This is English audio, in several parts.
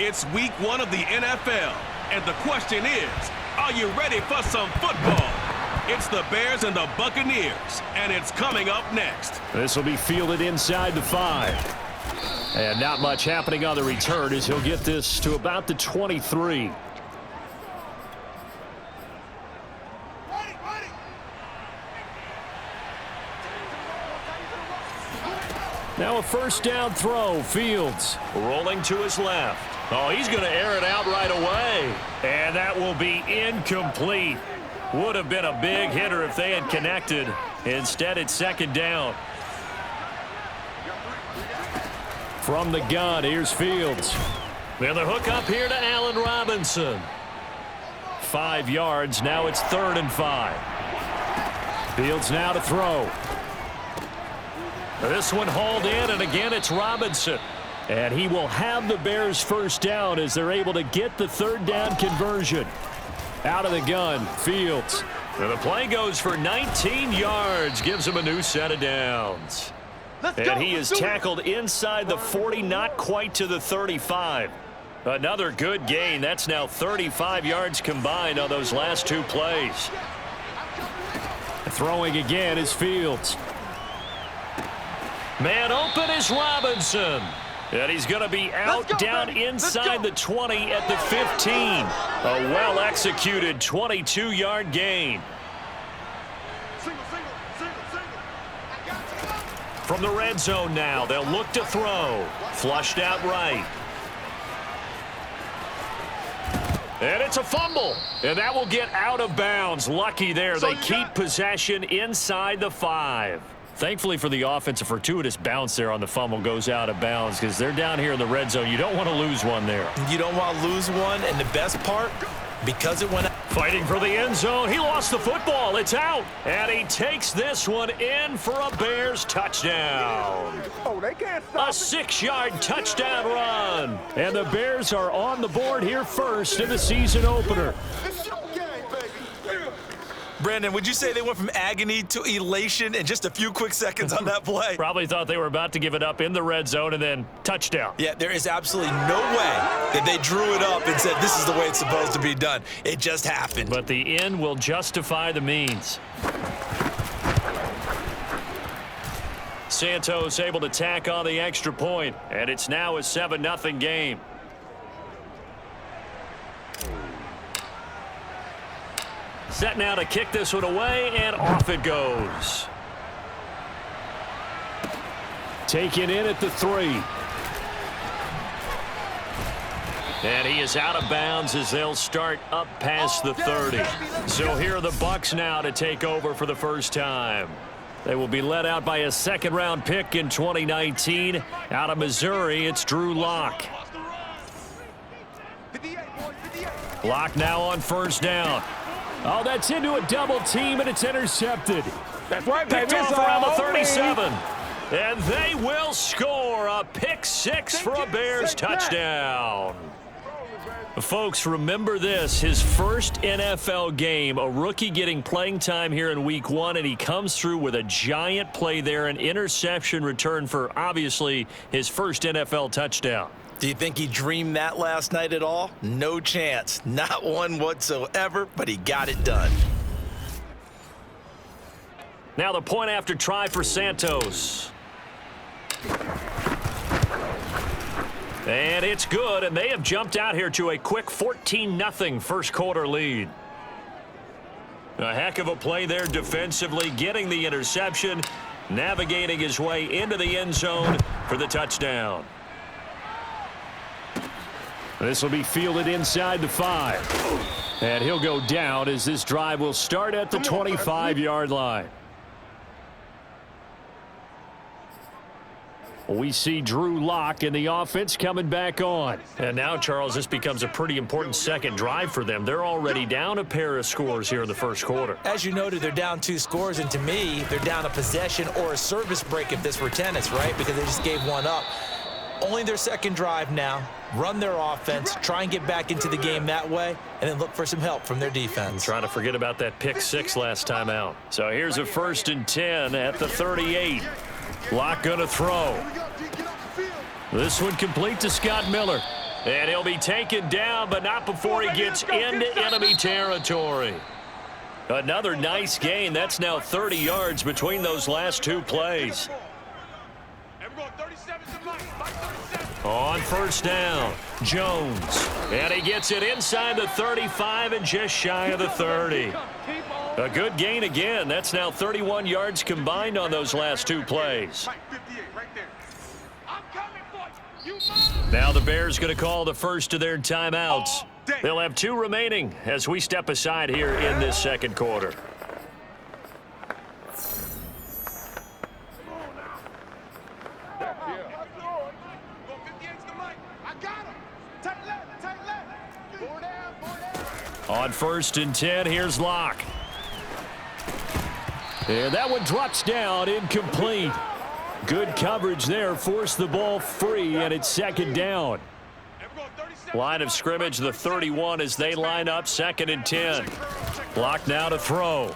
It's week 1 of the NFL, and the question is, are you ready for some football? It's the Bears and the Buccaneers, and it's coming up next. This will be fielded inside the 5. And not much happening on the return as he'll get this to about the 23. Now a first down throw. Fields rolling to his left. Oh, he's going to air it out right away. And that will be incomplete. Would have been a big hitter if they had connected. Instead, it's second down. From the gun, here's Fields. And the hook up here to Allen Robinson. 5 yards. Now it's 3rd and 5. Fields now to throw. This one hauled in, and again it's Robinson. And he will have the Bears first down as they're able to get the 3rd down conversion. Out of the gun, Fields. And the play goes for 19 yards. Gives him a new set of downs. And he is tackled inside the 40, not quite to the 35. Another good gain. That's now 35 yards combined on those last 2 plays. Throwing again is Fields. Man open is Robinson. And he's going to be out down inside the 20 at the 15. A well-executed 22-yard gain. From the red zone now, they'll look to throw. Flushed out right. And it's a fumble. And that will get out of bounds. Lucky there. They keep possession inside the 5. Thankfully for the offense, a fortuitous bounce there on the fumble goes out of bounds because they're down here in the red zone. You don't want to lose one there. You don't want to lose one, and the best part, because it went out. Fighting for the end zone. He lost the football. It's out. And he takes this one in for a Bears touchdown. Oh, they can't stop a 6-yard touchdown run. And the Bears are on the board here first in the season opener. Brandon, would you say they went from agony to elation in just a few quick seconds on that play? Probably thought they were about to give it up in the red zone and then touchdown. Yeah, there is absolutely no way that they drew it up and said this is the way it's supposed to be done. It just happened. But the end will justify the means. Santos able to tack on the extra point, and it's now a 7-0 game. Set now to kick this one away, and off it goes. Taken in at the 3. And he is out of bounds as they'll start up past the 30. So here are the Bucs now to take over for the first time. They will be led out by a 2nd-round pick in 2019. Out of Missouri, it's Drew Lock. Lock now on first down. Oh, that's into a double team, and it's intercepted. That's right, Picked off around the 37. And they will score a pick 6 for a Bears touchdown. Folks, remember this. His first NFL game, a rookie getting playing time here in week 1, and he comes through with a giant play there, an interception return for, obviously, his first NFL touchdown. Do you think he dreamed that last night at all? No chance. Not one whatsoever, but he got it done. Now the point after try for Santos. And it's good, and they have jumped out here to a quick 14-0 first quarter lead. A heck of a play there defensively, getting the interception, navigating his way into the end zone for the touchdown. This will be fielded inside the 5. And he'll go down as this drive will start at the 25-yard line. We see Drew Lock and the offense coming back on. And now, Charles, this becomes a pretty important second drive for them. They're already down a pair of scores here in the first quarter. As you noted, they're down 2 scores, and to me, they're down a possession or a service break if this were tennis, right? Because they just gave one up. Only their second drive now. Run their offense, try and get back into the game that way, and then look for some help from their defense. I'm trying to forget about that pick 6 last time out. So here's a 1st and 10 at the 38. Lock going to throw. This one complete to Scott Miller. And he'll be taken down, but not before he gets into enemy territory. Another nice gain. That's now 30 yards between those last two plays. On first down, Jones. And he gets it inside the 35 and just shy of the 30. A good gain again. That's now 31 yards combined on those last two plays. Now the Bears going to call the first of their timeouts. They'll have 2 remaining as we step aside here in this second quarter. On first and 10, here's Locke. And that one drops down, incomplete. Good coverage there, forced the ball free, and it's second down. Line of scrimmage, the 31 as they line up, second and 10. Locke now to throw.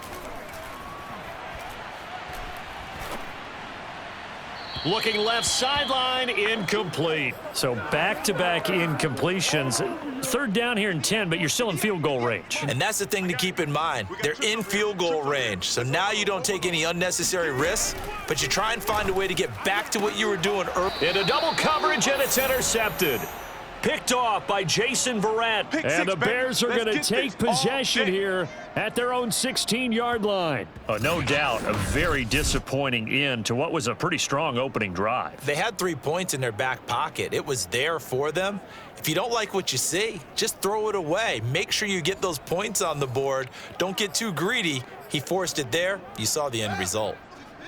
Looking left sideline, incomplete. So back-to-back incompletions. Third down here in 10, but you're still in field goal range. And that's the thing to keep in mind. They're in field goal range. So now you don't take any unnecessary risks, but you try and find a way to get back to what you were doing earlier. In a double coverage, and it's intercepted. Picked off by Jason Verrett. And the Bears are going to take possession here at their own 16-yard line. No doubt a very disappointing end to what was a pretty strong opening drive. They had 3 points in their back pocket. It was there for them. If you don't like what you see, just throw it away. Make sure you get those points on the board. Don't get too greedy. He forced it there. You saw the end result.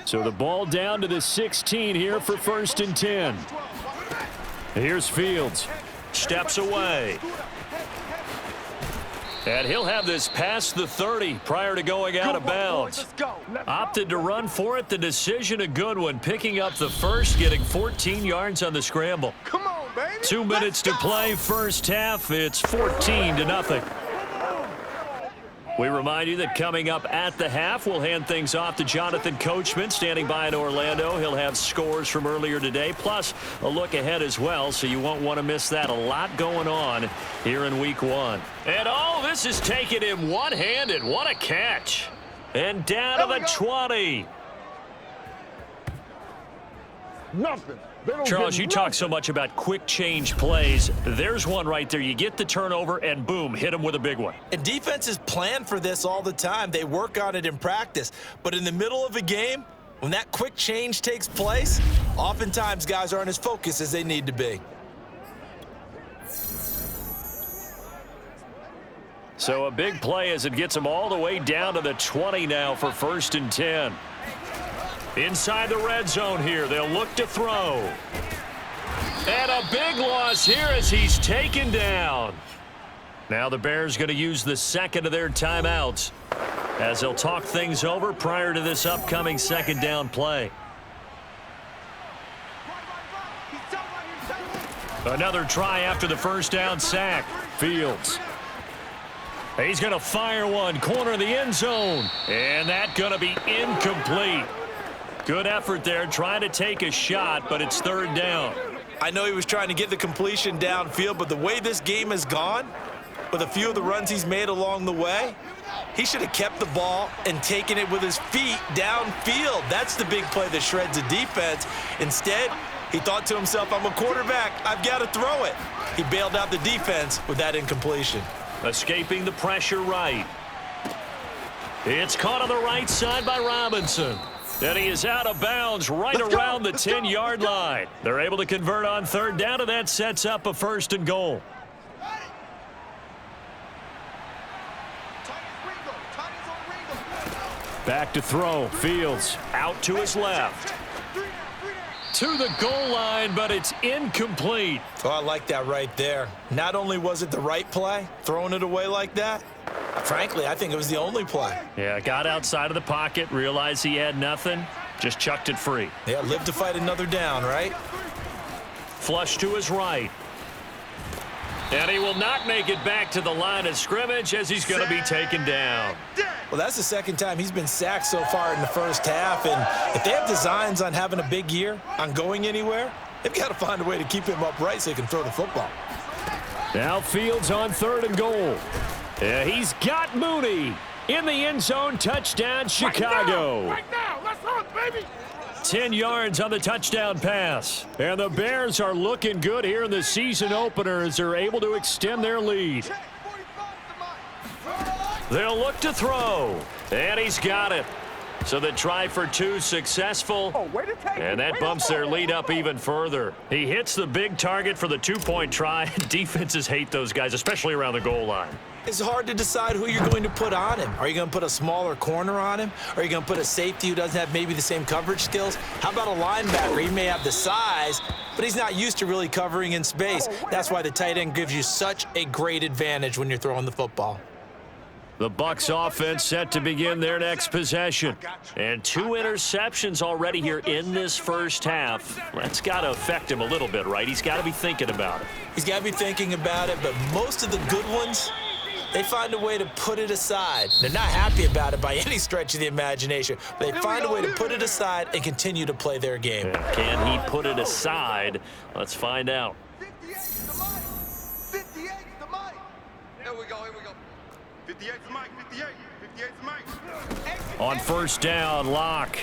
So the ball down to the 16 here for first and 10. Here's Fields. Steps away. And he'll have this past the 30 prior to going out of bounds. Opted to run for it. The decision a good one. Picking up the first, getting 14 yards on the scramble. Come on, baby. 2 minutes to play first half. It's 14-0. We remind you that coming up at the half, we'll hand things off to Jonathan Coachman, standing by in Orlando. He'll have scores from earlier today, plus a look ahead as well, so you won't want to miss that. A lot going on here in Week 1. And this is taken him one-handed. What a catch. And down to the 20. Nothing. Charles, you talk so much about quick change plays. There's one right there. You get the turnover, and boom, hit him with a big one. And defenses plan for this all the time. They work on it in practice. But in the middle of a game, when that quick change takes place, oftentimes guys aren't as focused as they need to be. So a big play as it gets them all the way down to the 20 now for first and 10. Inside the red zone here, they'll look to throw. And a big loss here as he's taken down. Now the Bears going to use the second of their timeouts as they'll talk things over prior to this upcoming second down play. Another try after the first down sack. Fields. He's going to fire one, corner of the end zone. And that's going to be incomplete. Good effort there, trying to take a shot, but it's third down. I know he was trying to get the completion downfield, but the way this game has gone, with a few of the runs he's made along the way, he should have kept the ball and taken it with his feet downfield. That's the big play that shreds a defense. Instead, he thought to himself, I'm a quarterback, I've got to throw it. He bailed out the defense with that incompletion. Escaping the pressure right. It's caught on the right side by Robinson. And he is out of bounds right around the 10-yard line. They're able to convert on third down, and that sets up a first and goal. Back to throw. Fields out to his left. To the goal line, but it's incomplete. Oh, I like that right there. Not only was it the right play, throwing it away like that, frankly, I think it was the only play. Yeah, got outside of the pocket, realized he had nothing, just chucked it free. Yeah, live to fight another down, right? Flush to his right. And he will not make it back to the line of scrimmage as he's going to be taken down. Well, that's the second time he's been sacked so far in the first half. And if they have designs on having a big year, on going anywhere, they've got to find a way to keep him upright so he can throw the football. Now Fields on 3rd and goal. He's got Mooney in the end zone. Touchdown, Chicago. Right now. Let's run, baby. 10 yards on the touchdown pass. And the Bears are looking good here in the season opener as they're able to extend their lead. They'll look to throw. And he's got it. So the try for 2 successful. And that bumps their lead up even further. He hits the big target for the 2-point try. Defenses hate those guys, especially around the goal line. It's hard to decide who you're going to put on him. Are you going to put a smaller corner on him? Are you going to put a safety who doesn't have maybe the same coverage skills? How about a linebacker? He may have the size, but he's not used to really covering in space. That's why the tight end gives you such a great advantage when you're throwing the football. The Bucs offense set to begin their next possession. And 2 interceptions already here in this first half. That's got to affect him a little bit, right? He's got to be thinking about it. He's got to be thinking about it, but most of the good ones, they find a way to put it aside. They're not happy about it by any stretch of the imagination, but they find a way to put it aside and continue to play their game. Can he put it aside? Let's find out. 58's the mic. 58's the mic. Here we go. 58's the mic. 58's the mic. On first down, Locke.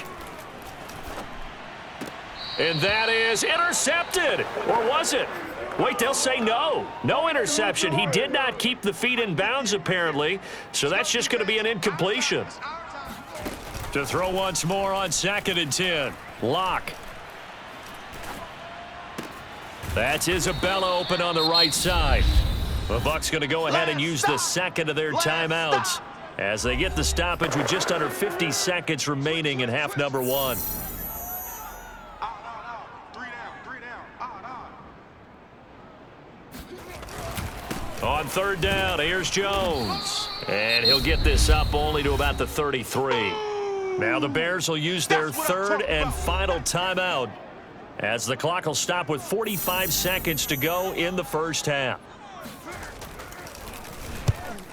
And that is intercepted. Or was it? Wait, they'll say no. No interception. He did not keep the feet in bounds, apparently. So that's just going to be an incompletion. To throw once more on 2nd and 10. Locke. That's Isabella open on the right side. The Bucs going to go ahead and use the second of their timeouts as they get the stoppage with just under 50 seconds remaining in half number 1. 3 down. On 3rd down, here's Jones. And he'll get this up only to about the 33. Now the Bears will use their 3rd and final timeout as the clock will stop with 45 seconds to go in the first half.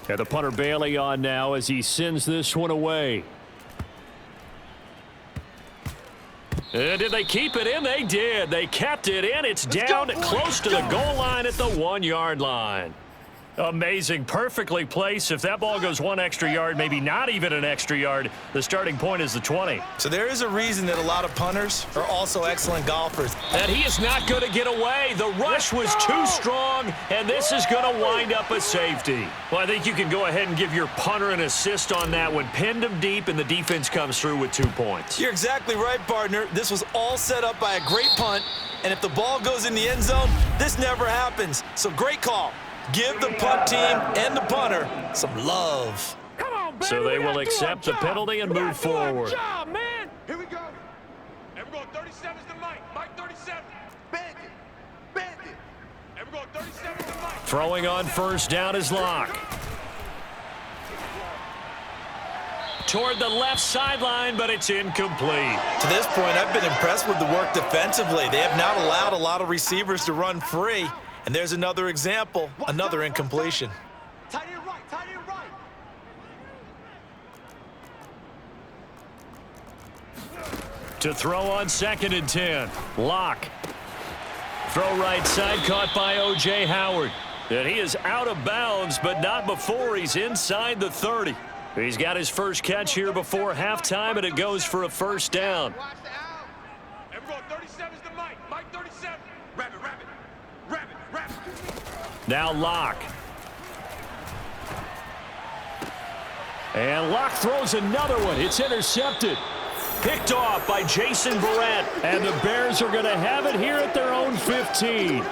And the punter Bailey on now as he sends this one away. And did they keep it in? They did. They kept it in. It's down close to the goal line at the 1-yard line. Amazing. Perfectly placed. If that ball goes 1 extra yard, maybe not even an extra yard, the starting point is the 20. So there is a reason that a lot of punters are also excellent golfers. And he is not going to get away. The rush was too strong, and this is going to wind up a safety. Well, I think you can go ahead and give your punter an assist on that one. Pinned him deep, and the defense comes through with 2 points. You're exactly right, partner. This was all set up by a great punt, and if the ball goes in the end zone, this never happens. So great call. Give the punt team and the punter some love. Come on, baby. So they will accept the penalty and move forward. Job, man. Here we go. And we're going 37's the mic. Mike 37. Bandit. And we're going 37's the mic. Throwing on first down is Locke. Toward the left sideline, but it's incomplete. To this point, I've been impressed with the work defensively. They have not allowed a lot of receivers to run free. And there's another example, another incompletion. Tight end right. To throw on 2nd and 10. Locke. Throw right side, caught by O.J. Howard. And he is out of bounds, but not before he's inside the 30. He's got his first catch here before halftime, and it goes for a first down. And we're going 37's the mic. Mike 37. Rabbit. Now Locke. And Locke throws another one. It's intercepted. Picked off by Jason Barrett. And the Bears are going to have it here at their own 15.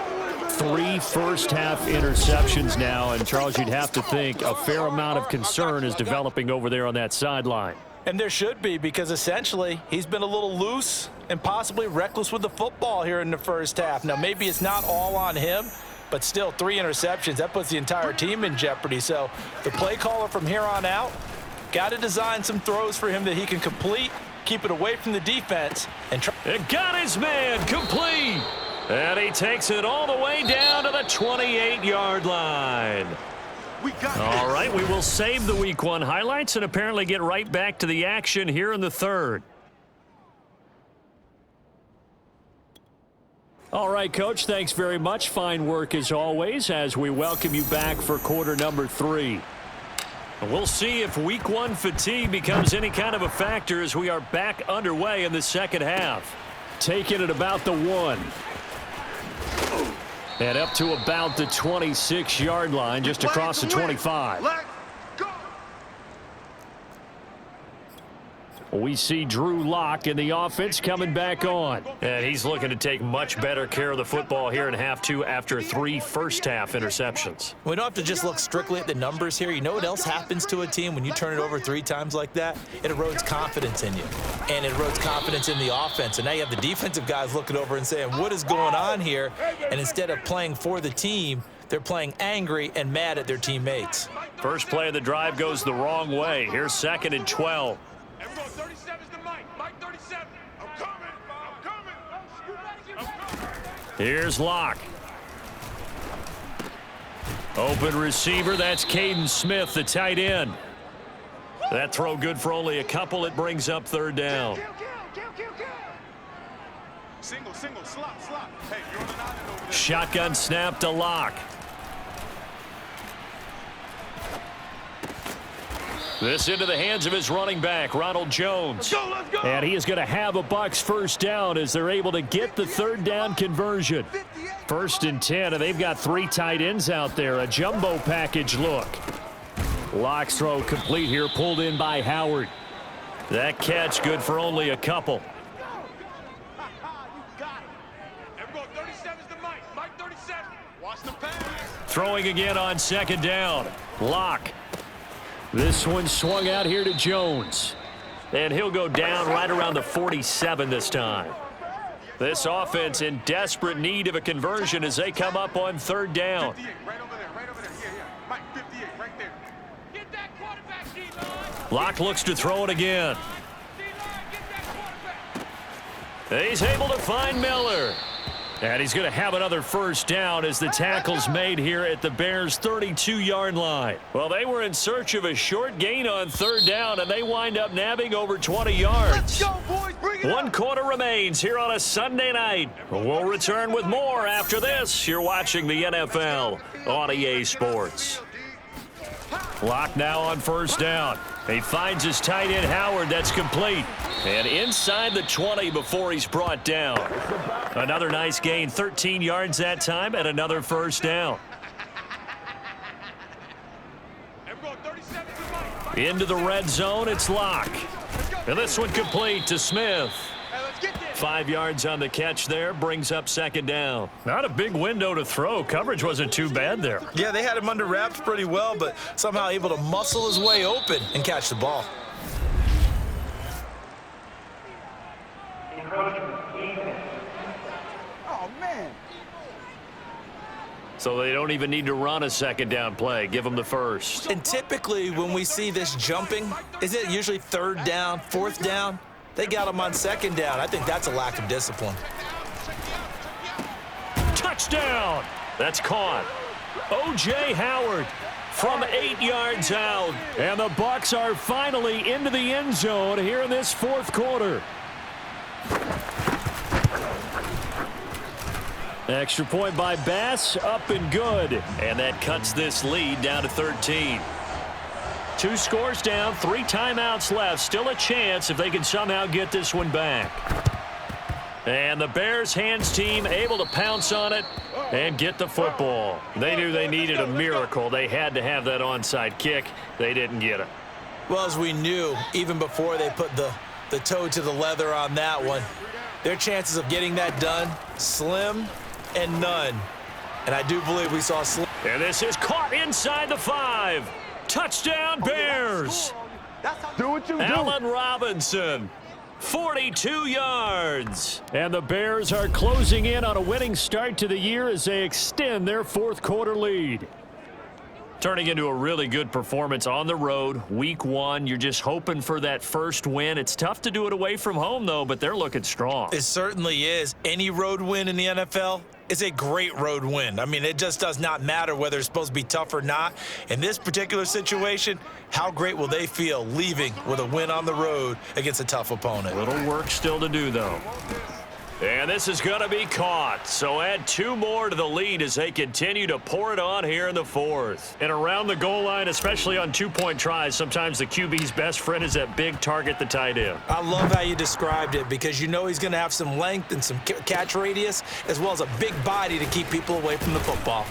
3 first-half interceptions now. And, Charles, you'd have to think a fair amount of concern is developing over there on that sideline. And there should be, because essentially he's been a little loose and possibly reckless with the football here in the first half. Now, maybe it's not all on him, but still 3 interceptions. That puts the entire team in jeopardy. So the play caller from here on out got to design some throws for him that he can complete, keep it away from the defense. And it got his man complete. And he takes it all the way down to the 28-yard line. All right, we will save the Week 1 highlights and apparently get right back to the action here in the 3rd. All right, Coach, thanks very much. Fine work as always as we welcome you back for quarter number 3. We'll see if week 1 fatigue becomes any kind of a factor as we are back underway in the second half. Taking it about the 1. And up to about the 26-yard line, just across the 25. We see Drew Lock in the offense coming back on. And he's looking to take much better care of the football here in half 2 after 3 first-half interceptions. We don't have to just look strictly at the numbers here. You know what else happens to a team when you turn it over 3 times like that? It erodes confidence in you. And it erodes confidence in the offense. And now you have the defensive guys looking over and saying, what is going on here? And instead of playing for the team, they're playing angry and mad at their teammates. First play of the drive goes the wrong way. Here's 2nd and 12. Everyone, 37's the Mike. Mike 37. I'm coming. Here's Locke. Open receiver, that's Caden Smith, the tight end. That throw good for only a couple. It brings up 3rd down. Single, slot. Hey, you're on an island over there. Shotgun snap to Locke. This into the hands of his running back, Ronald Jones. Let's go. And he is going to have a Bucs first down as they're able to get the 3rd down conversion. 1st and 10, and they've got 3 tight ends out there. A jumbo package look. Locke's throw complete here, pulled in by Howard. That catch good for only a couple. Everyone, 37's the Mike. Mike 37. Watch the pass. Throwing again on 2nd down. Locke. This one swung out here to Jones. And he'll go down right around the 47 this time. This offense in desperate need of a conversion as they come up on 3rd down. 58, right over there. Yeah. Mike 58, right there. Get that quarterback, D-line. Locke looks to throw it again. D-line, get that quarterback. He's able to find Miller. And he's going to have another first down as the tackle's made here at the Bears' 32-yard line. Well, they were in search of a short gain on 3rd down, and they wind up nabbing over 20 yards. Let's go, boys. Bring it 1 quarter remains here on a Sunday night. We'll return with more after this. You're watching the NFL on EA Sports. Locke now on 1st down. He finds his tight end Howard. That's complete. And inside the 20 before he's brought down. Another nice gain, 13 yards that time, and another first down. Into the red zone, it's Locke. And this one complete to Smith. 5 yards on the catch there, brings up 2nd down. Not a big window to throw. Coverage wasn't too bad there. Yeah, they had him under wraps pretty well, but somehow able to muscle his way open and catch the ball. Oh, man. So they don't even need to run a 2nd down play. Give them the first. And typically when we see this jumping, isn't it usually 3rd down, 4th down? They got him on 2nd down. I think that's a lack of discipline. Touchdown! That's caught. O.J. Howard from 8 yards out. And the Bucs are finally into the end zone here in this 4th quarter. Extra point by Bass, up and good. And that cuts this lead down to 13. 2 scores down, 3 timeouts left. Still a chance if they can somehow get this one back. And the Bears hands team able to pounce on it and get the football. They knew they needed a miracle. They had to have that onside kick. They didn't get it. Well, as we knew, even before they put the toe to the leather on that one, their chances of getting that done, slim and none. And I do believe we saw slim. And this is caught inside the 5. Touchdown, Bears. Do what you do. Allen Robinson, 42 yards. And the Bears are closing in on a winning start to the year as they extend their 4th quarter lead. Turning into a really good performance on the road. Week 1, you're just hoping for that first win. It's tough to do it away from home, though, but they're looking strong. It certainly is. Any road win in the NFL is a great road win. I mean, it just does not matter whether it's supposed to be tough or not. In this particular situation, how great will they feel leaving with a win on the road against a tough opponent? Little work still to do, though. And this is going to be caught. So add 2 more to the lead as they continue to pour it on here in the 4th. And around the goal line, especially on 2-point tries, sometimes the QB's best friend is that big target, the tight end. I love how you described it because you know he's going to have some length and some catch radius as well as a big body to keep people away from the football.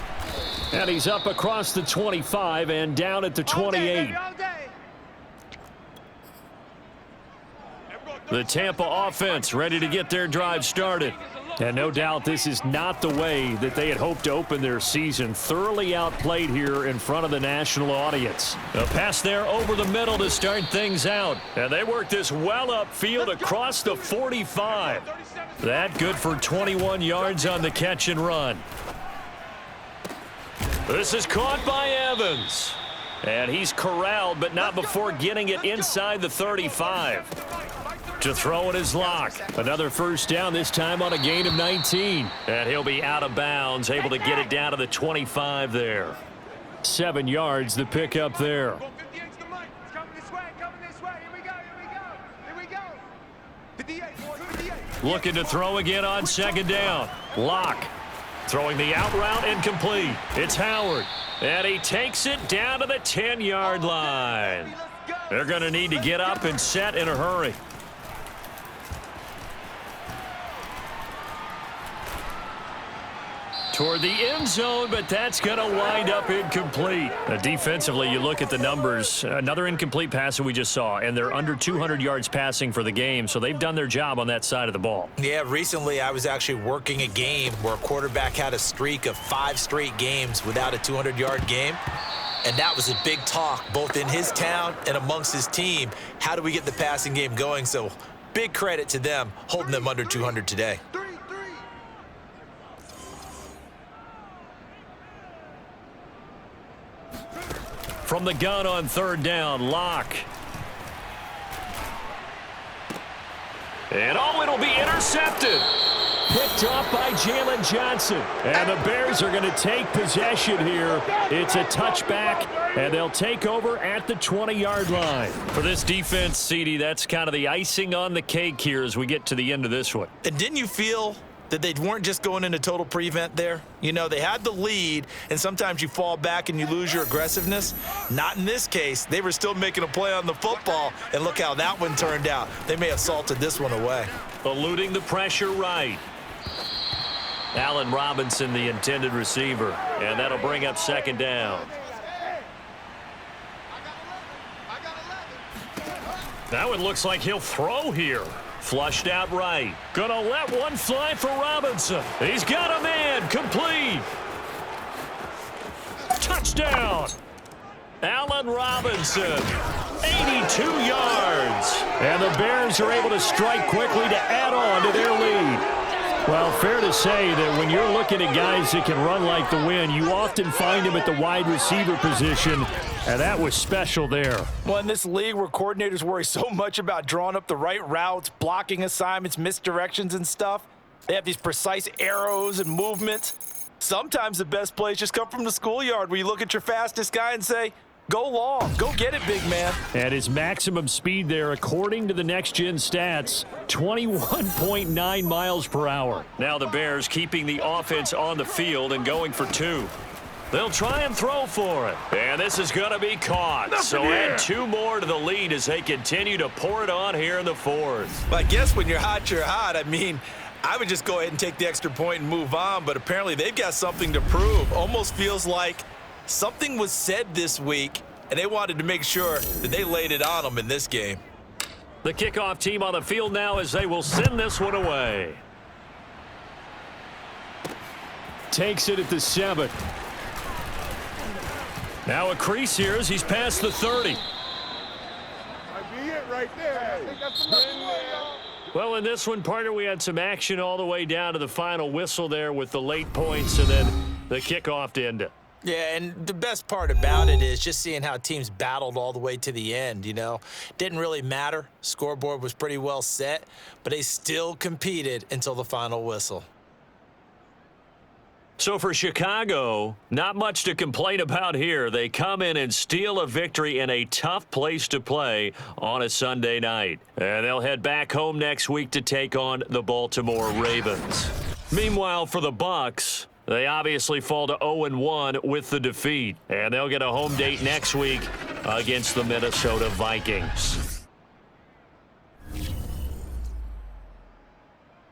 And he's up across the 25 and down at the 28. The Tampa offense ready to get their drive started. And no doubt this is not the way that they had hoped to open their season. Thoroughly outplayed here in front of the national audience. A pass there over the middle to start things out. And they work this well upfield across the 45. That good for 21 yards on the catch and run. This is caught by Evans. And he's corralled, but not before getting it inside the 35. To throw it is Locke. Another first down, this time on a gain of 19. And he'll be out of bounds, able to get it down to the 25 there. 7 yards, the pickup there. Looking to throw again on second down. Locke throwing the out route incomplete. It's Howard. And he takes it down to the 10-yard line. They're going to need to get up and set in a hurry. Toward the end zone, but that's going to wind up incomplete. Defensively, you look at the numbers. Another incomplete pass that we just saw, and they're under 200 yards passing for the game, so they've done their job on that side of the ball. Yeah, recently I was actually working a game where a quarterback had a streak of 5 straight games without a 200-yard game, and that was a big talk both in his town and amongst his team. How do we get the passing game going? So big credit to them holding them under 200 today. From the gun on third down, Locke. And it'll be intercepted. Picked off by Jalen Johnson. And the Bears are going to take possession here. It's a touchback, and they'll take over at the 20-yard line. For this defense, CD, that's kind of the icing on the cake here as we get to the end of this one. And didn't you feel that they weren't just going into total prevent there? You know, they had the lead, and sometimes you fall back and you lose your aggressiveness. Not in this case. They were still making a play on the football, and look how that one turned out. They may have salted this one away. Eluding the pressure right. Allen Robinson, the intended receiver, and that'll bring up second down. That one looks like he'll throw here. Flushed out right. Gonna let one fly for Robinson. He's got a man. Complete. Touchdown. Allen Robinson. 82 yards. And the Bears are able to strike quickly to add on to their lead. Well, fair to say that when you're looking at guys that can run like the wind, you often find them at the wide receiver position, and that was special there. Well, in this league where coordinators worry so much about drawing up the right routes, blocking assignments, misdirections and stuff, they have these precise arrows and movements. Sometimes the best plays just come from the schoolyard where you look at your fastest guy and say, go long. Go get it, big man. And his maximum speed there, according to the next-gen stats, 21.9 miles per hour. Now the Bears keeping the offense on the field and going for 2. They'll try and throw for it. And this is going to be caught. So add 2 more to the lead as they continue to pour it on here in the 4th. Well, I guess when you're hot, you're hot. I mean, I would just go ahead and take the extra point and move on, but apparently they've got something to prove. Almost feels like something was said this week, and they wanted to make sure that they laid it on them in this game. The kickoff team on the field now as they will send this one away. Takes it at the 7. Now a crease here as he's past the 30. Might be it right there. I think that's enough play, y'all. Well, in this one, partner, we had some action all the way down to the final whistle there with the late points and then the kickoff to end it. Yeah, and the best part about it is just seeing how teams battled all the way to the end, you know. Didn't really matter. Scoreboard was pretty well set, but they still competed until the final whistle. So for Chicago, not much to complain about here. They come in and steal a victory in a tough place to play on a Sunday night. And they'll head back home next week to take on the Baltimore Ravens. Meanwhile, for the Bucs, they obviously fall to 0-1 with the defeat. And they'll get a home date next week against the Minnesota Vikings.